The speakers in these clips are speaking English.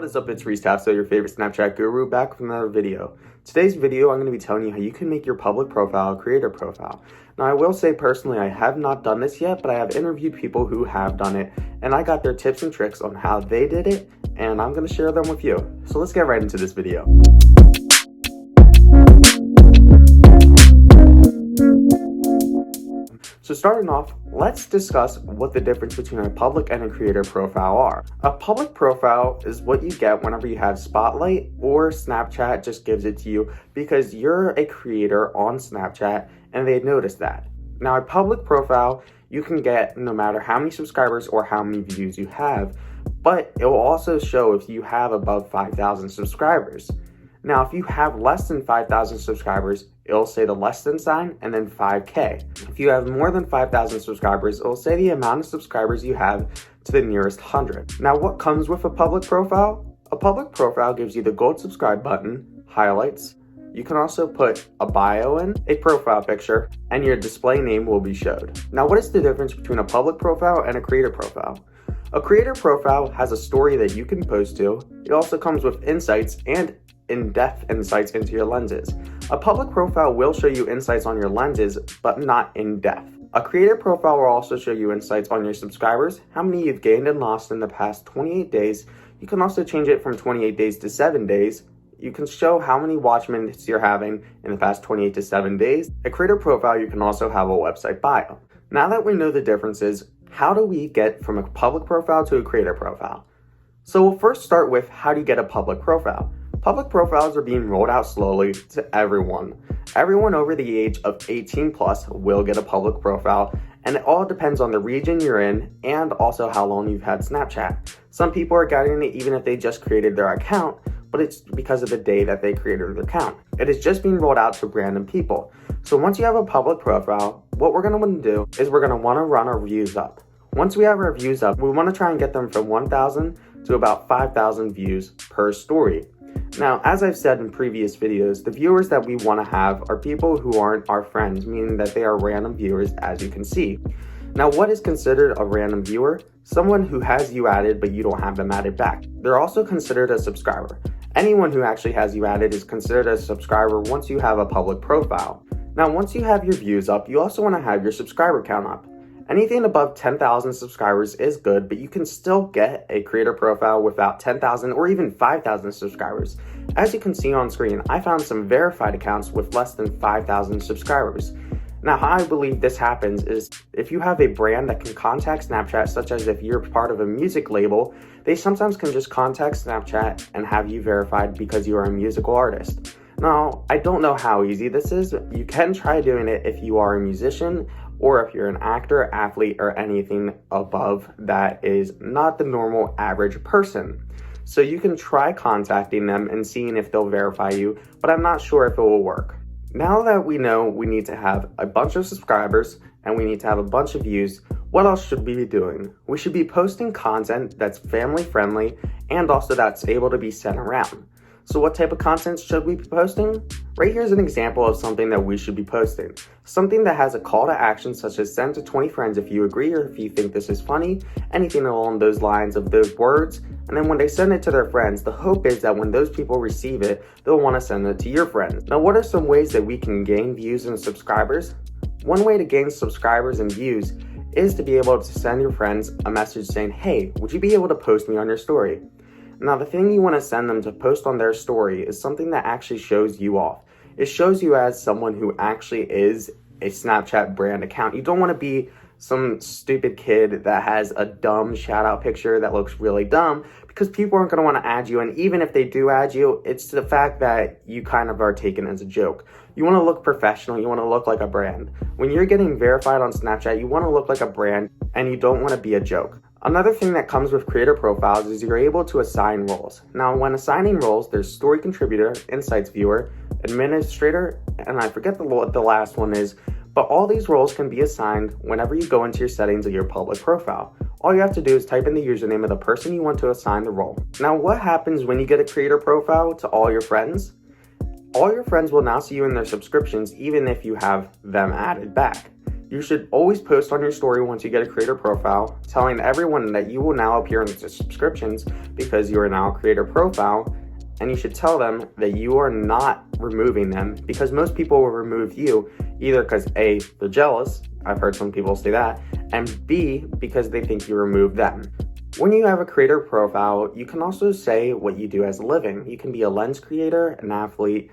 What is up, it's Reese Tafso, your favorite Snapchat guru, back with another video. Today's video, I'm going to be telling you how you can make your public profile a creator profile. Now, I will say personally, I have not done this yet, but I have interviewed people who have done it, and I got their tips and tricks on how they did it, and I'm going to share them with you. So let's get right into this video. So starting off, let's discuss what the difference between a public and a creator profile are. A public profile is what you get whenever you have Spotlight or Snapchat just gives it to you because you're a creator on Snapchat and they notice that. Now, a public profile you can get no matter how many subscribers or how many views you have, but it will also show if you have above 5,000 subscribers. Now, if you have less than 5,000 subscribers, it'll say the less than sign and then 5K. If you have more than 5,000 subscribers, it'll say the amount of subscribers you have to the nearest 100. Now, what comes with a public profile? A public profile gives you the gold subscribe button, highlights. You can also put a bio in, a profile picture, and your display name will be showed. Now, what is the difference between a public profile and a creator profile? A creator profile has a story that you can post to. It also comes with insights and in-depth insights into your lenses. A public profile will show you insights on your lenses, but not in-depth. A creator profile will also show you insights on your subscribers, how many you've gained and lost in the past 28 days. You can also change it from 28 days to 7 days. You can show how many watch minutes you're having in the past 28 to 7 days. A creator profile, you can also have a website bio. Now that we know the differences, how do we get from a public profile to a creator profile? So we'll first start with how do you get a public profile? Public profiles are being rolled out slowly to everyone. Everyone over the age of 18 plus will get a public profile, and it all depends on the region you're in and also how long you've had Snapchat. Some people are getting it even if they just created their account, but it's because of the day that they created their account. It is just being rolled out to random people. So once you have a public profile, what we're going to want to do is we're going to want to run our views up. Once we have our views up, we want to try and get them from 1,000 to about 5,000 views per story. Now, as I've said in previous videos, the viewers that we want to have are people who aren't our friends, meaning that they are random viewers, as you can see. Now, what is considered a random viewer? Someone who has you added, but you don't have them added back. They're also considered a subscriber. Anyone who actually has you added is considered a subscriber once you have a public profile. Now, once you have your views up, you also want to have your subscriber count up. Anything above 10,000 subscribers is good, but you can still get a creator profile without 10,000 or even 5,000 subscribers. As you can see on screen, I found some verified accounts with less than 5,000 subscribers. Now, how I believe this happens is if you have a brand that can contact Snapchat, such as if you're part of a music label, they sometimes can just contact Snapchat and have you verified because you are a musical artist. Now, I don't know how easy this is. You can try doing it if you are a musician, or if you're an actor, athlete, or anything above that is not the normal average person. So you can try contacting them and seeing if they'll verify you, but I'm not sure if it will work. Now that we know we need to have a bunch of subscribers and we need to have a bunch of views, what else should we be doing? We should be posting content that's family friendly and also that's able to be sent around. So what type of content should we be posting? Right here is an example of something that we should be posting. Something that has a call to action such as send to 20 friends if you agree or if you think this is funny, anything along those lines of those words. And then when they send it to their friends, the hope is that when those people receive it, they'll want to send it to your friends. Now, what are some ways that we can gain views and subscribers? One way to gain subscribers and views is to be able to send your friends a message saying, hey, would you be able to post me on your story? Now, the thing you want to send them to post on their story is something that actually shows you off. It shows you as someone who actually is a Snapchat brand account. You don't want to be some stupid kid that has a dumb shout out picture that looks really dumb because people aren't going to want to add you. And even if they do add you, it's the fact that you kind of are taken as a joke. You want to look professional. You want to look like a brand. When you're getting verified on Snapchat, you want to look like a brand and you don't want to be a joke. Another thing that comes with creator profiles is you're able to assign roles. Now, when assigning roles, there's story contributor, insights viewer, administrator, and I forget what the last one is, but all these roles can be assigned whenever you go into your settings of your public profile. All you have to do is type in the username of the person you want to assign the role. Now, what happens when you get a creator profile to all your friends? All your friends will now see you in their subscriptions even if you have them added back. You should always post on your story once you get a creator profile, telling everyone that you will now appear in the subscriptions because you are now a creator profile, and you should tell them that you are not removing them because most people will remove you either because A, they're jealous, I've heard some people say that, and B, because they think you removed them. When you have a creator profile, you can also say what you do as a living. You can be a lens creator, an athlete,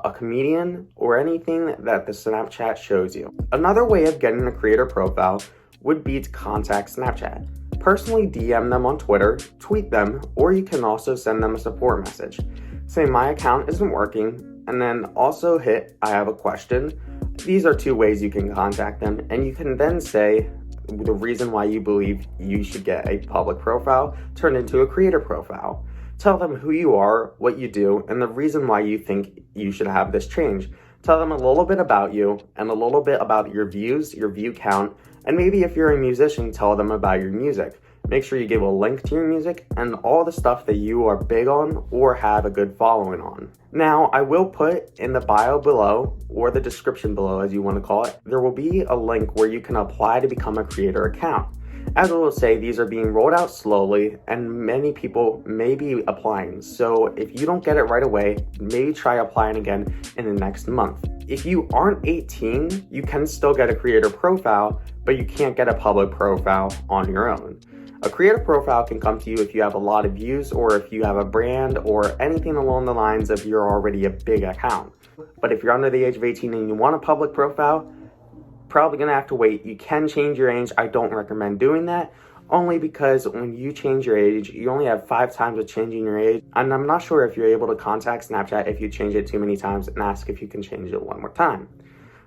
a comedian, or anything that the Snapchat shows you. Another way of getting a creator profile would be to contact Snapchat. Personally DM them on Twitter, tweet them, or you can also send them a support message. Say my account isn't working, and then also hit I have a question. These are two ways you can contact them, and you can then say the reason why you believe you should get a public profile turned into a creator profile. Tell them who you are, what you do, and the reason why you think you should have this change. Tell them a little bit about you and a little bit about your views, your view count, and maybe if you're a musician, tell them about your music. Make sure you give a link to your music and all the stuff that you are big on or have a good following on. Now, I will put in the bio below, or the description below as you want to call it, there will be a link where you can apply to become a creator account. As I will say, these are being rolled out slowly and many people may be applying. So if you don't get it right away, maybe try applying again in the next month. If you aren't 18, you can still get a creator profile, but you can't get a public profile on your own. A creator profile can come to you if you have a lot of views or if you have a brand or anything along the lines of you're already a big account. But if you're under the age of 18 and you want a public profile, probably gonna have to wait. You can change your age. I don't recommend doing that, only because when you change your age, you only have 5 times of changing your age. And I'm not sure if you're able to contact Snapchat if you change it too many times and ask if you can change it one more time.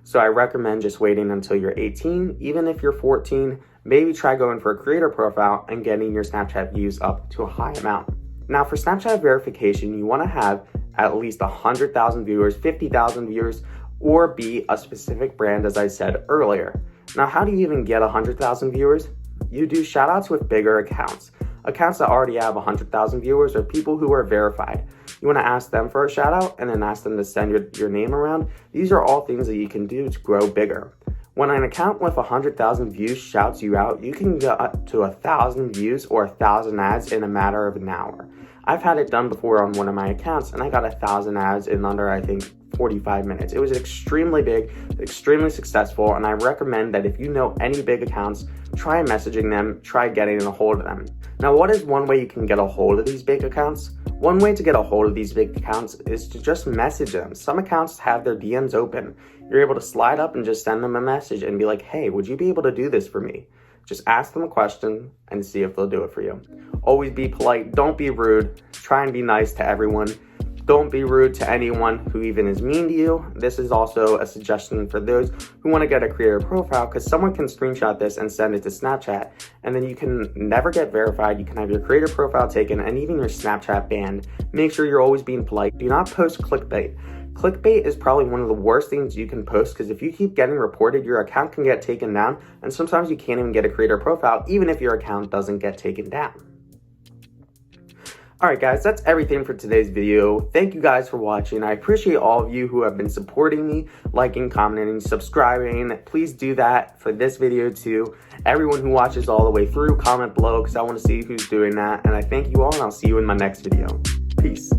So I recommend just waiting until you're 18. Even if you're 14, maybe try going for a creator profile and getting your Snapchat views up to a high amount. Now for Snapchat verification, you wanna have at least 100,000 viewers, 50,000 viewers, or be a specific brand, as I said earlier. Now, how do you even get 100,000 viewers? You do shoutouts with bigger accounts. Accounts that already have 100,000 viewers or people who are verified. You want to ask them for a shoutout and then ask them to send your name around. These are all things that you can do to grow bigger. When an account with 100,000 views shouts you out, you can get up to 1,000 views or 1,000 ads in a matter of an hour. I've had it done before on one of my accounts and I got 1,000 ads in under, I think, 45 minutes. It was extremely big, extremely successful, and I recommend that if you know any big accounts, try messaging them, try getting a hold of them. Now, what is one way you can get a hold of these big accounts? One way to get a hold of these big accounts is to just message them. Some accounts have their DMs open. You're able to slide up and just send them a message and be like, hey, would you be able to do this for me? Just ask them a question and see if they'll do it for you. Always be polite, don't be rude, try and be nice to everyone. Don't be rude to anyone who even is mean to you. This is also a suggestion for those who want to get a creator profile, because someone can screenshot this and send it to Snapchat, and then you can never get verified. You can have your creator profile taken and even your Snapchat banned. Make sure you're always being polite. Do not post clickbait. Clickbait is probably one of the worst things you can post, because if you keep getting reported, your account can get taken down, and sometimes you can't even get a creator profile, even if your account doesn't get taken down. Alright guys, that's everything for today's video. Thank you guys for watching. I appreciate all of you who have been supporting me, liking, commenting, subscribing. Please do that for this video too. Everyone who watches all the way through, comment below because I want to see who's doing that. And I thank you all, and I'll see you in my next video. Peace.